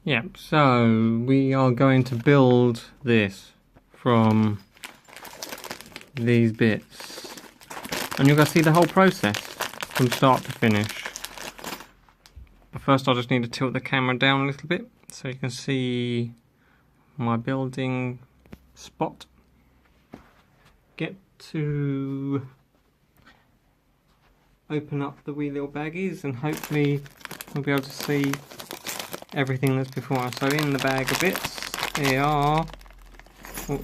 Yep, so we are going to build this from these bits, and you're going to see the whole process from start to finish. But first I just need to tilt the camera down a little bit so you can see my building spot. Get to open up the wee little baggies and hopefully we'll be able to see everything that's before us. So in the bag of bits here are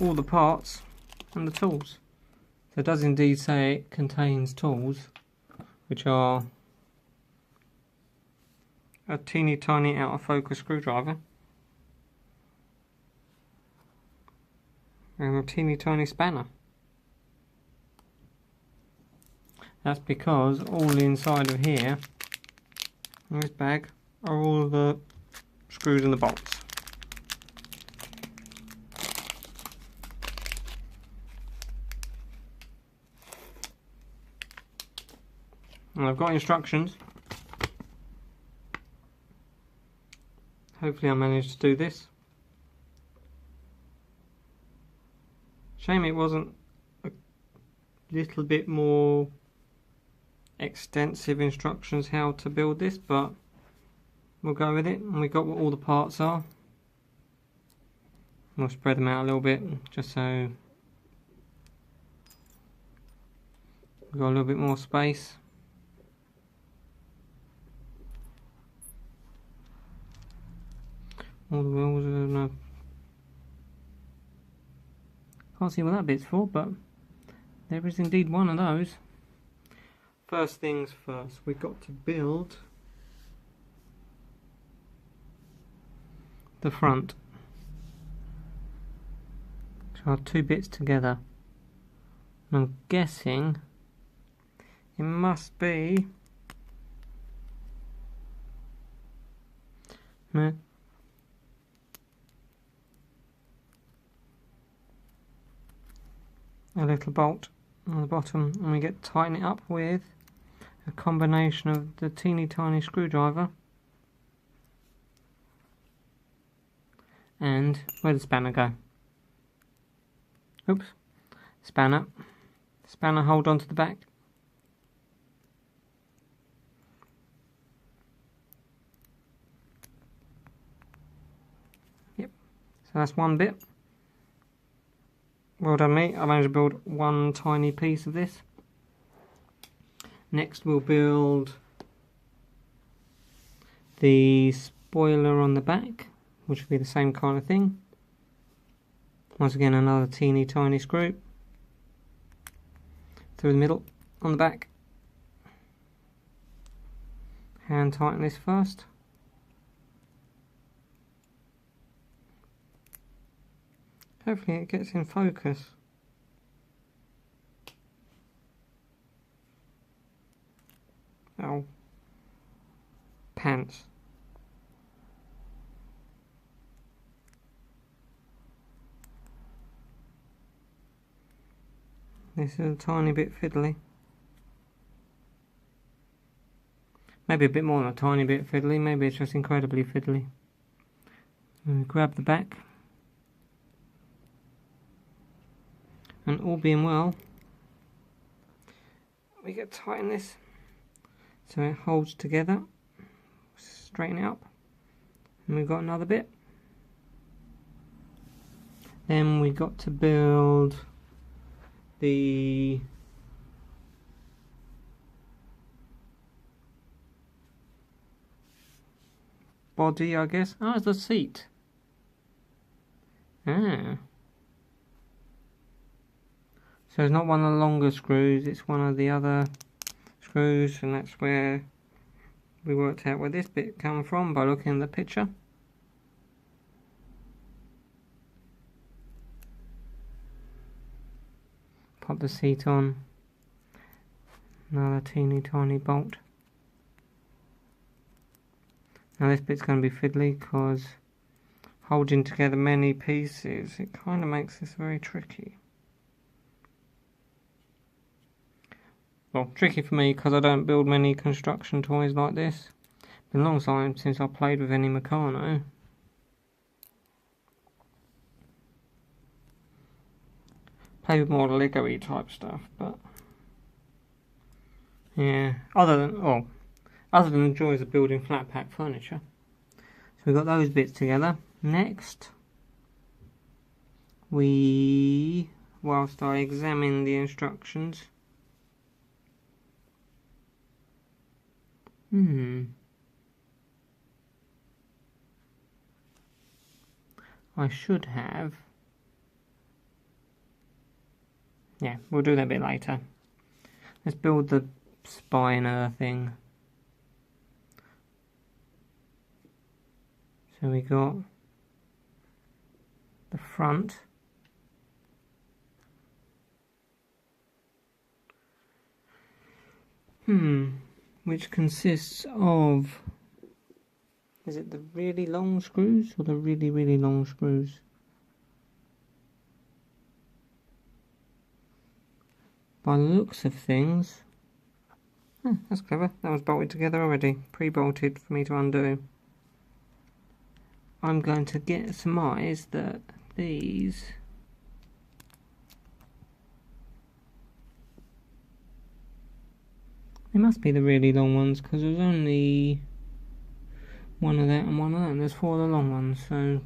all the parts and the tools. So it does indeed say it contains tools, which are a teeny tiny out of focus screwdriver and a teeny tiny spanner. That's because all inside of here, in this bag, are all the screws and the bolts. And I've got instructions. Hopefully I managed to do this. Shame it wasn't a little bit more extensive instructions how to build this, but we'll go with it. And we got what all the parts are. We'll spread them out a little bit just so we've got a little bit more space. All the wheels are no. Can't see what that bit's for, but there is indeed one of those. First things first, we've got to build the front. So our two bits together. And I'm guessing it must be no. A little bolt on the bottom, and we get to tighten it up with a combination of the teeny tiny screwdriver and where did the spanner go? Oops, spanner hold on to the back. Yep, so that's one bit. Well done me, I managed to build one tiny piece of this. Next we'll build the spoiler on the back, which will be the same kind of thing. Once again another teeny tiny screw through the middle on the back. Hand tighten this first. Hopefully it gets in focus. Oh, pants. This is a tiny bit fiddly. Maybe a bit more than a tiny bit fiddly, maybe it's just incredibly fiddly. And grab the back. And all being well, we get to tighten this so it holds together. Straighten it up, and we've got another bit. Then we got to build the body, I guess. Oh, it's the seat. Ah. So it's not one of the longer screws, it's one of the other screws, and that's where we worked out where this bit come from by looking at the picture. Pop the seat on. Another teeny tiny bolt. Now this bit's going to be fiddly because holding together many pieces, it kind of makes this very tricky. Well, tricky for me because I don't build many construction toys like this. Been a long time since I played with any Meccano. maybe more Lego-y type stuff, but yeah, other than the joys of building flat pack furniture. So we've got those bits together. Next, whilst I examine the instructions, I should have, yeah, we'll do that a bit later. Let's build the spiner thing. So we got the front, which consists of, is it the really long screws or the really, really long screws? By the looks of things, that's clever, that was bolted together already, pre-bolted for me to undo. I'm going to surmise that these they must be the really long ones, because there's only one of that and one of that, and there's 4 of the long ones, so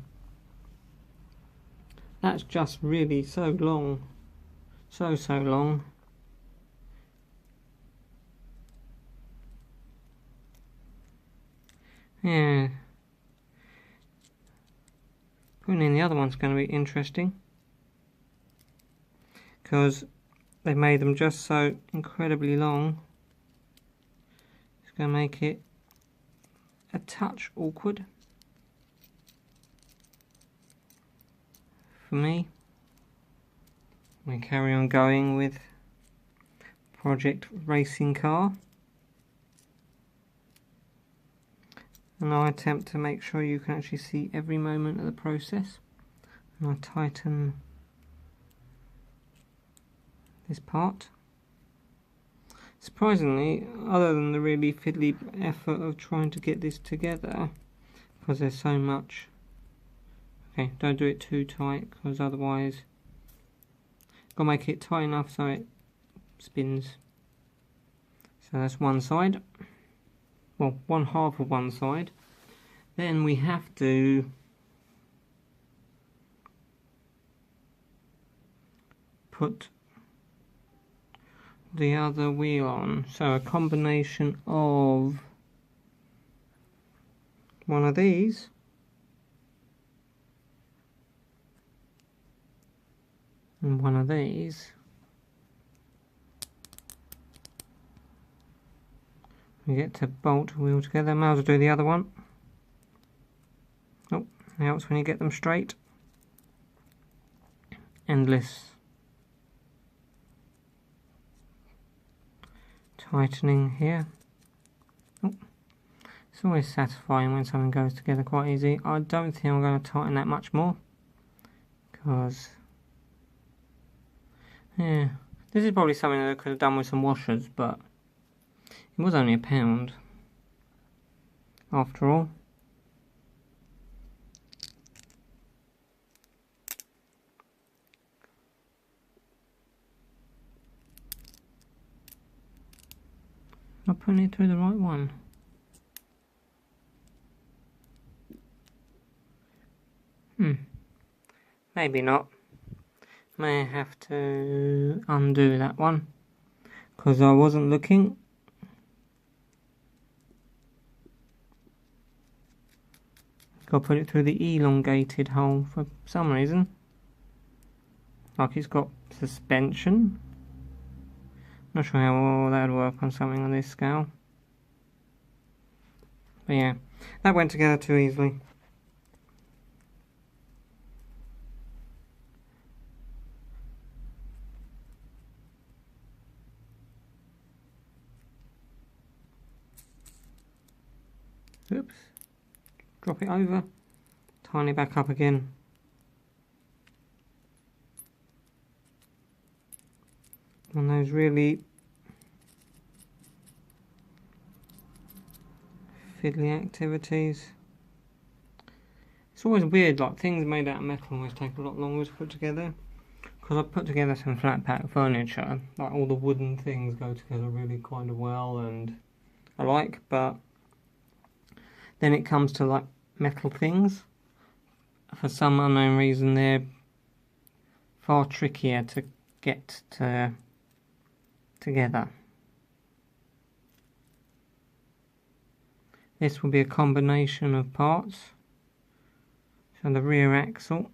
that's just really so long, so long. Yeah, putting in the other one's going to be interesting, because they made them just so incredibly long. It's going to make it a touch awkward for me. We carry on going with Project Racing Car, and I attempt to make sure you can actually see every moment of the process. And I tighten this part. Surprisingly, other than the really fiddly effort of trying to get this together, because there's so much, okay, don't do it too tight, because otherwise gotta make it tight enough so it spins. So that's one side, well, one half of one side. Then we have to put the other wheel on, so a combination of one of these and one of these. We get to bolt the wheel together. Might as well do the other one. Oh, it helps when you get them straight. Endless tightening here. Oh, it's always satisfying when something goes together quite easy. I don't think I'm going to tighten that much more, because yeah, this is probably something that I could have done with some washers, but it was only £1 after all. Not putting it through the right one. Maybe not. May have to undo that one, because I wasn't looking. Got to put it through the elongated hole for some reason. Like it's got suspension. Not sure how well that would work on something on this scale. But yeah, that went together too easily. Oops. Drop it over. Tighten it back up again. On those really fiddly activities. It's always weird, like things made out of metal always take a lot longer to put together. because I put together some flat pack furniture, like all the wooden things go together really kind of well, and I like, but then it comes to like metal things. For some unknown reason, they're far trickier to get together. This will be a combination of parts. So the rear axle,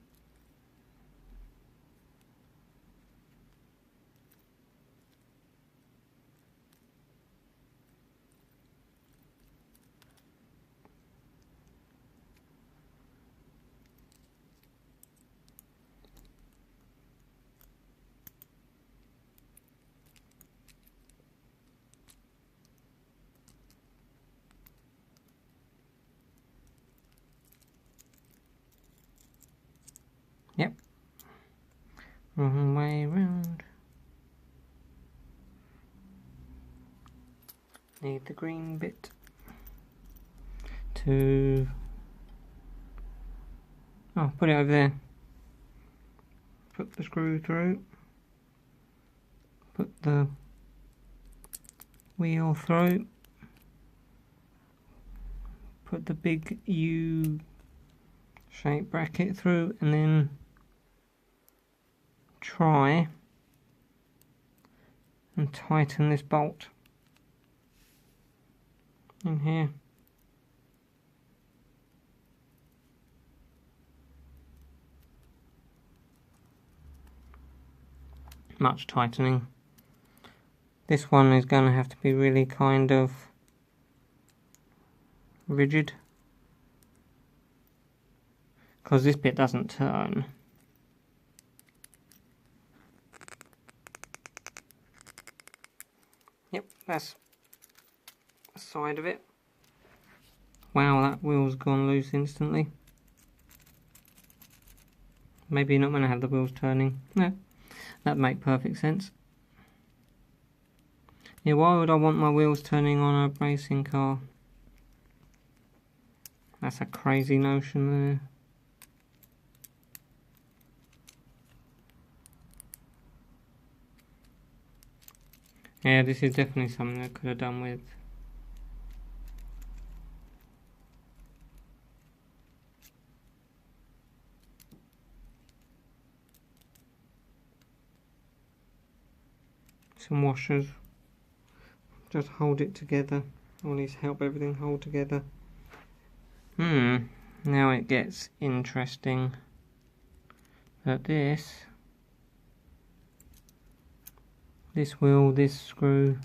yep, wrong way round. Need the green bit to, oh, put it over there. Put the screw through. Put the wheel through. Put the big U-shaped bracket through, and then try and tighten this bolt in here. Much tightening. This one is going to have to be really kind of rigid, because this bit doesn't turn. Yep, that's the side of it. Wow, that wheel's gone loose instantly. Maybe not when I have the wheels turning. No, that'd make perfect sense. Yeah, why would I want my wheels turning on a racing car? That's a crazy notion there. Yeah, this is definitely something I could have done with some washers. Just hold it together, or at least help everything hold together. Now it gets interesting. But this wheel, this screw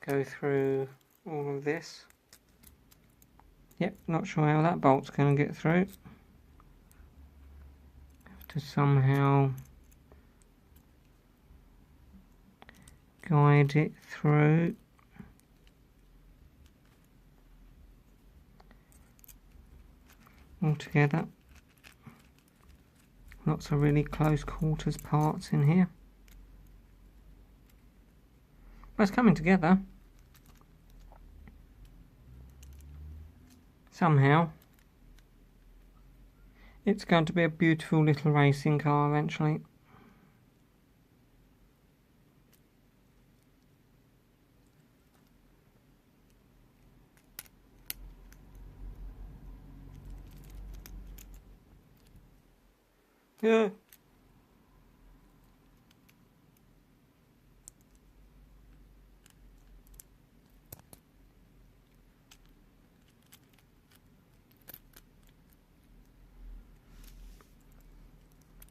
go through all of this. Yep, not sure how that bolt's going to get through. Have to somehow guide it through. All together. Lots of really close quarters parts in here. But it's coming together. Somehow. It's going to be a beautiful little racing car eventually. Yeah.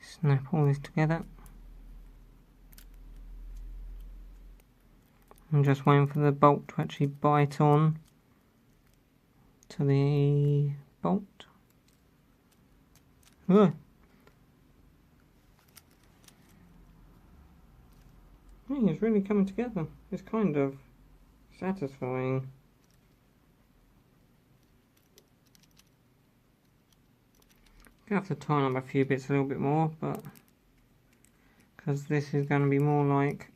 Snap all this together. I'm just waiting for the bolt to actually bite on to the bolt. Ugh. It's really coming together. It's kind of satisfying. Gonna have to tighten up a few bits a little bit more, but because this is going to be more like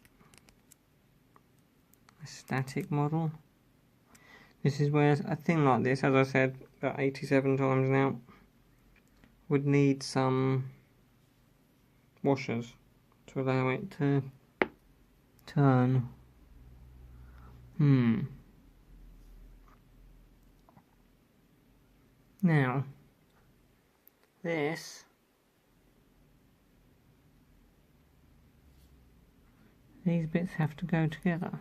a static model. This is where a thing like this, as I said about 87 times now, would need some washers to allow it to turn. Now, these bits have to go together.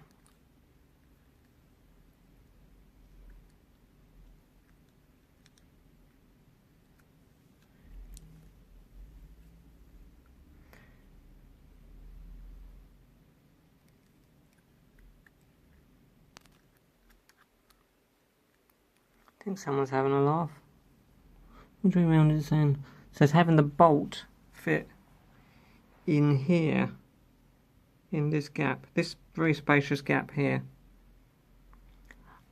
I think someone's having a laugh. What do you mean it's saying? So it's having the bolt fit in here, in this gap, this very spacious gap here.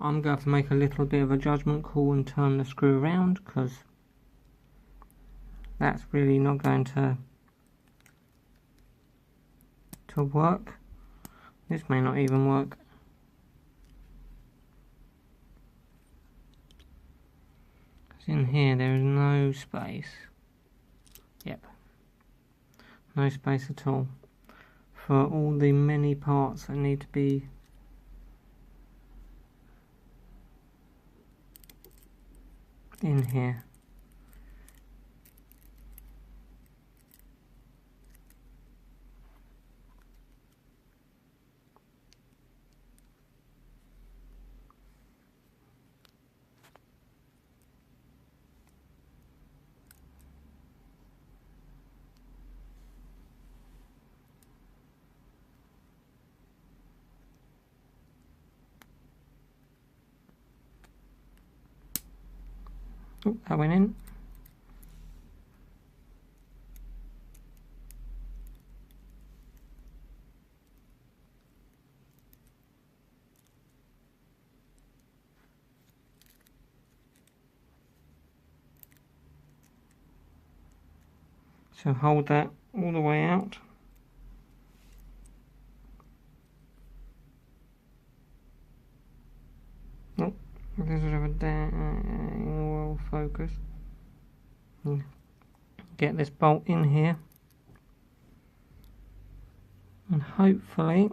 I'm going to have to make a little bit of a judgment call and turn the screw around, because that's really not going to work. This may not even work. In here there is no space. Yep, no space at all for all the many parts that need to be in here. Oh, that went in. So hold that all the way out. Oh, there's a bit of a down focus. Get this bolt in here, and hopefully,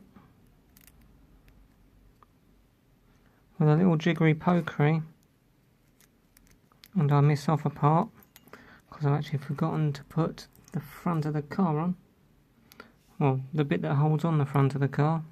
with a little jiggery pokery, and I miss off a part because I've actually forgotten to put the front of the car on. Well, the bit that holds on the front of the car.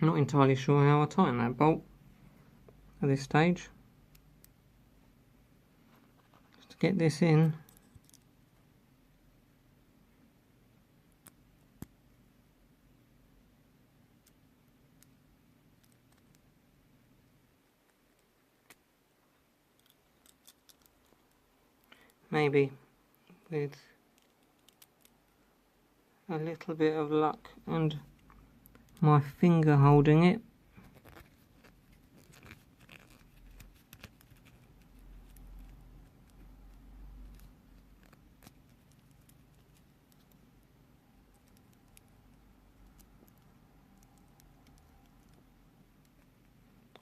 I'm not entirely sure how I tighten that bolt at this stage. Just to get this in. Maybe with a little bit of luck and my finger holding it,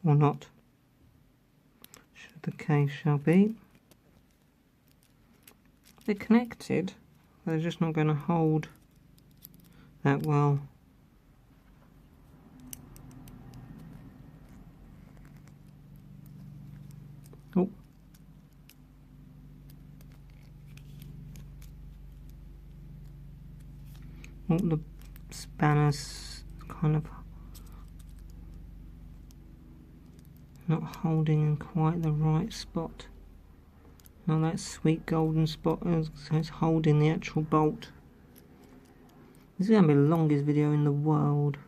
or not, should the case shall be. They're connected, but they're just not going to hold that well. Oh. Oh, the spanner's kind of not holding in quite the right spot. Not that sweet golden spot, so it's holding the actual bolt. This is going to be the longest video in the world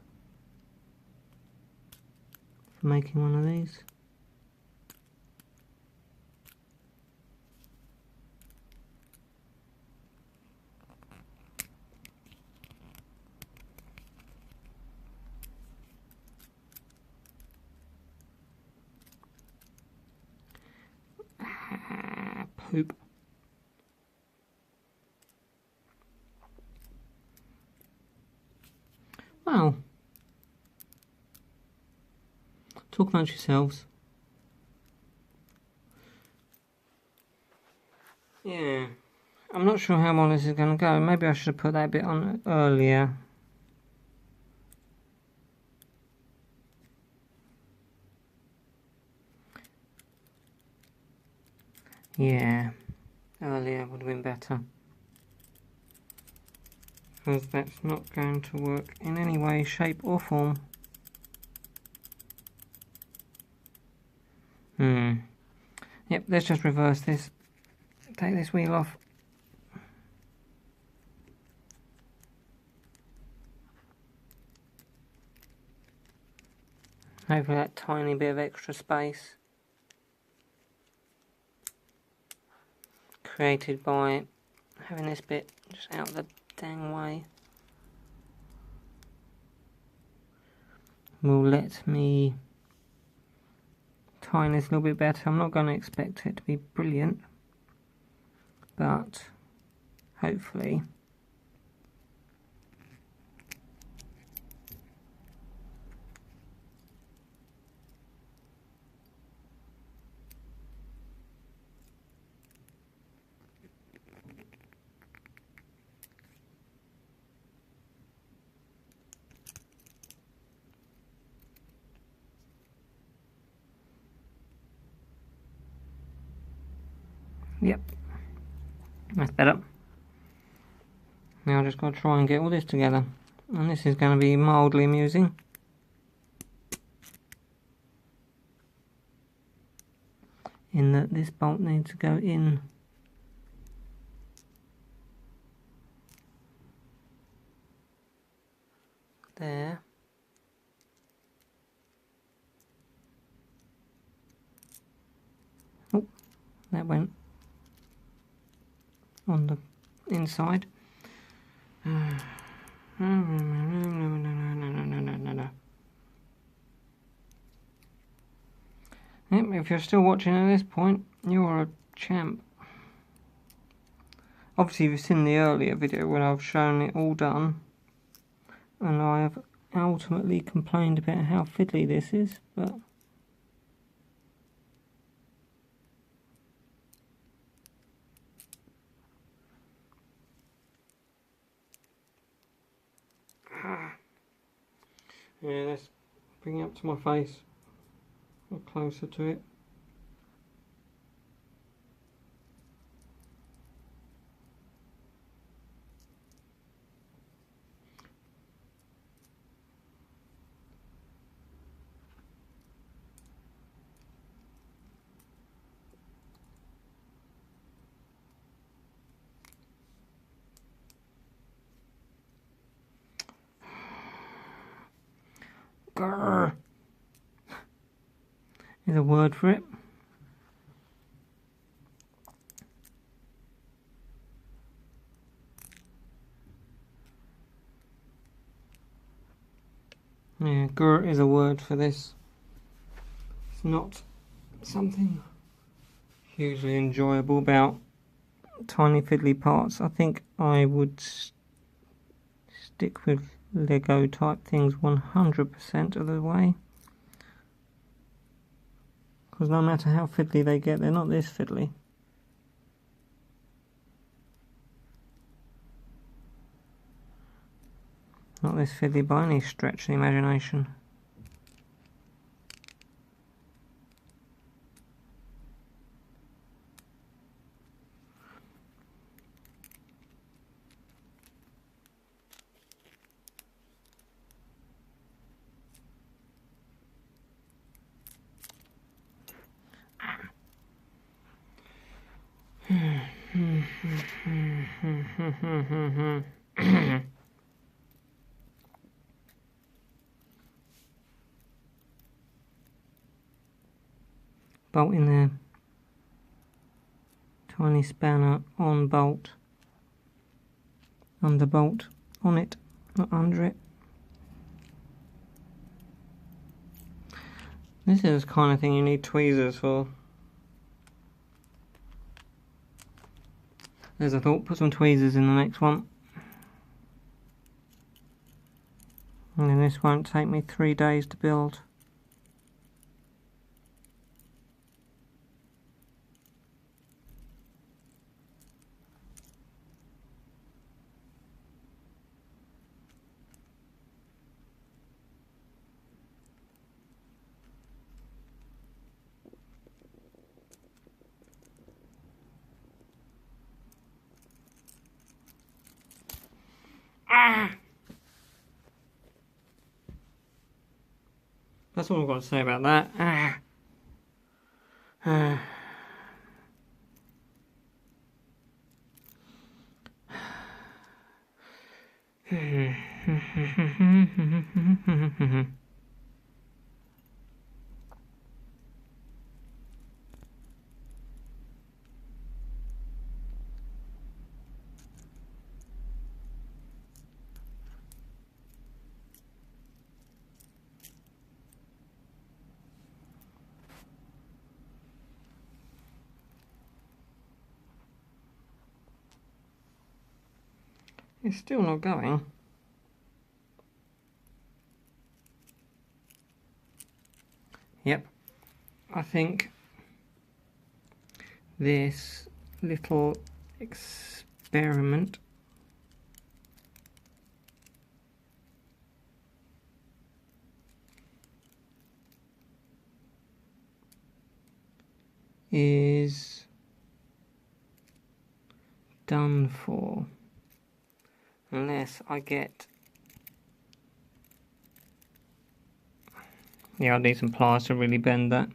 for making one of these. poop. Well, talk amongst yourselves. Yeah, I'm not sure how well this is going to go. Maybe I should have put that bit on earlier. Yeah, earlier would have been better. Because that's not going to work in any way, shape or form. Yep, let's just reverse this. Take this wheel off. Hopefully that tiny bit of extra space created by having this bit just out of the dang way will let me time this a little bit better. I'm not going to expect it to be brilliant, but hopefully yep, that's better. Now I've just got to try and get all this together, and this is going to be mildly amusing. In that this bolt needs to go in there. Oh, that went on the inside. No. Yep, if you're still watching at this point, you're a champ. Obviously you've seen the earlier video when I've shown it all done, and I have ultimately complained about how fiddly this is, but yeah, let's bring it up to my face, or closer to it. Grrr is a word for it. Yeah, grrr is a word for this. It's not something hugely enjoyable about tiny fiddly parts. I think I would stick with Lego type things 100% of the way, because no matter how fiddly they get, they're not this fiddly. Not this fiddly by any stretch of the imagination. Bolt in there. Tiny spanner on bolt. Under bolt. On it, not under it. This is the kind of thing you need tweezers for. As I thought, put some tweezers in the next one. And then this won't take me 3 days to build. That's all I've got to say about that. It's still not going. Yep, I think this little experiment is done for, unless I get, yeah, I need some pliers to really bend that.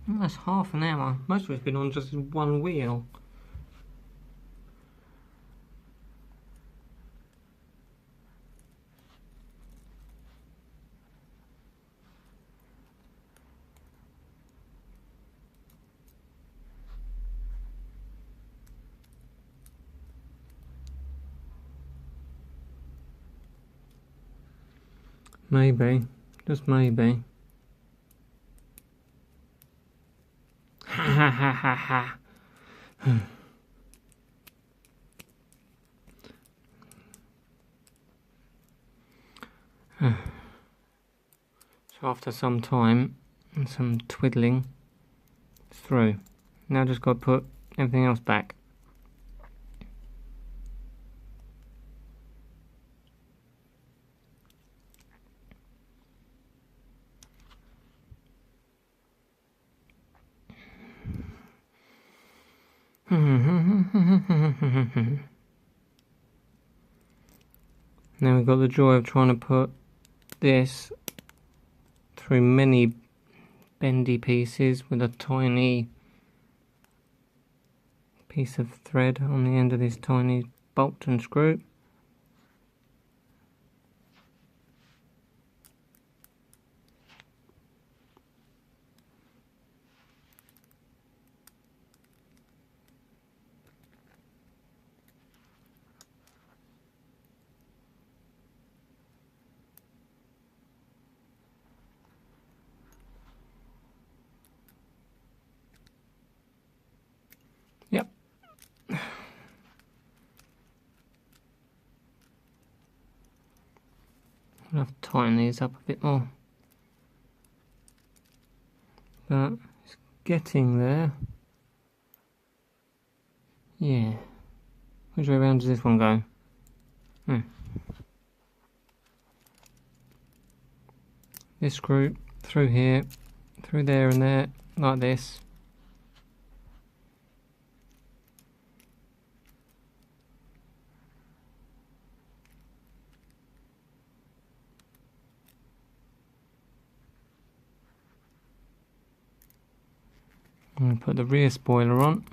That's half an hour. Most of it's been on just one wheel. Maybe, just maybe. Ha ha ha ha ha. So after some time and some twiddling, it's through. Now just got to put everything else back. Now we've got the joy of trying to put this through many bendy pieces with a tiny piece of thread on the end of this tiny bolt and screw. Yep. I'll have to tighten these up a bit more. But it's getting there. Yeah. Which way around does this one go? This screw through here, through there and there, like this. I'm going to put the rear spoiler on.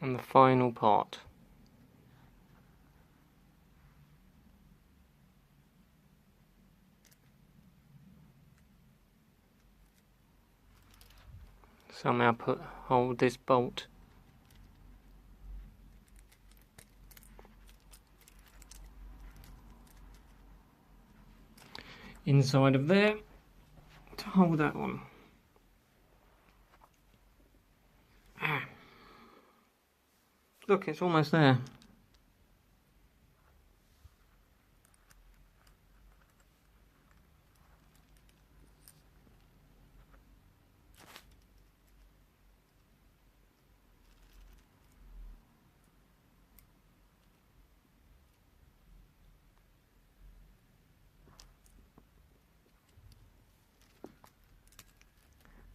and the final part. Somehow hold this bolt inside of there to hold that on. Look, it's almost there.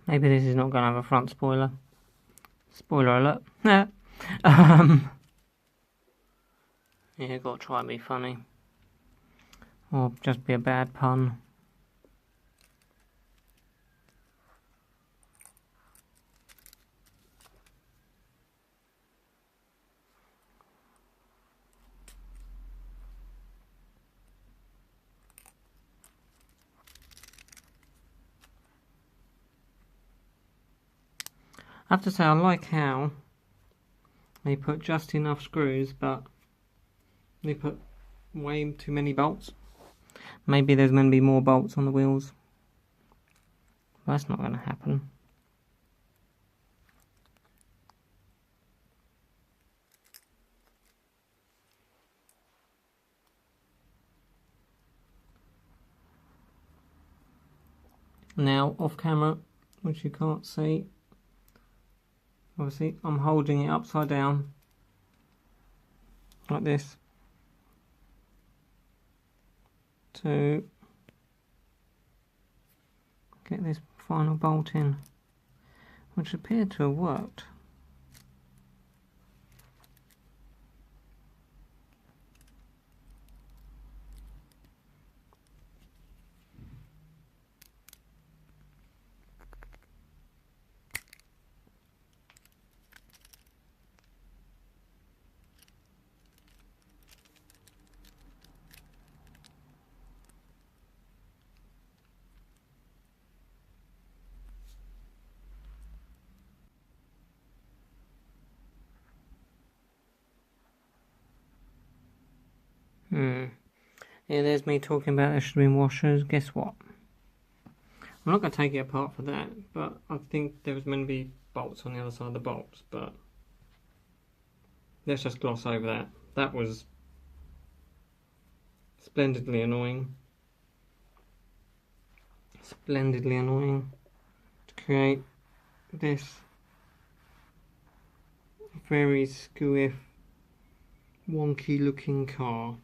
Maybe this is not going to have a front spoiler. Spoiler alert. Yeah. Yeah, got to try and be funny. Or just be a bad pun. I have to say, I like how they put just enough screws, but they put way too many bolts. Maybe there's meant to be more bolts on the wheels. But that's not going to happen. Now, off camera, which you can't see, obviously I'm holding it upside down, like this, to get this final bolt in, which appeared to have worked. Yeah, there's me talking about there should have been washers. Guess what? I'm not going to take it apart for that, but I think there was meant to be bolts on the other side of the bolts, but let's just gloss over that. That was splendidly annoying. Splendidly annoying to create this very squiff, wonky looking car.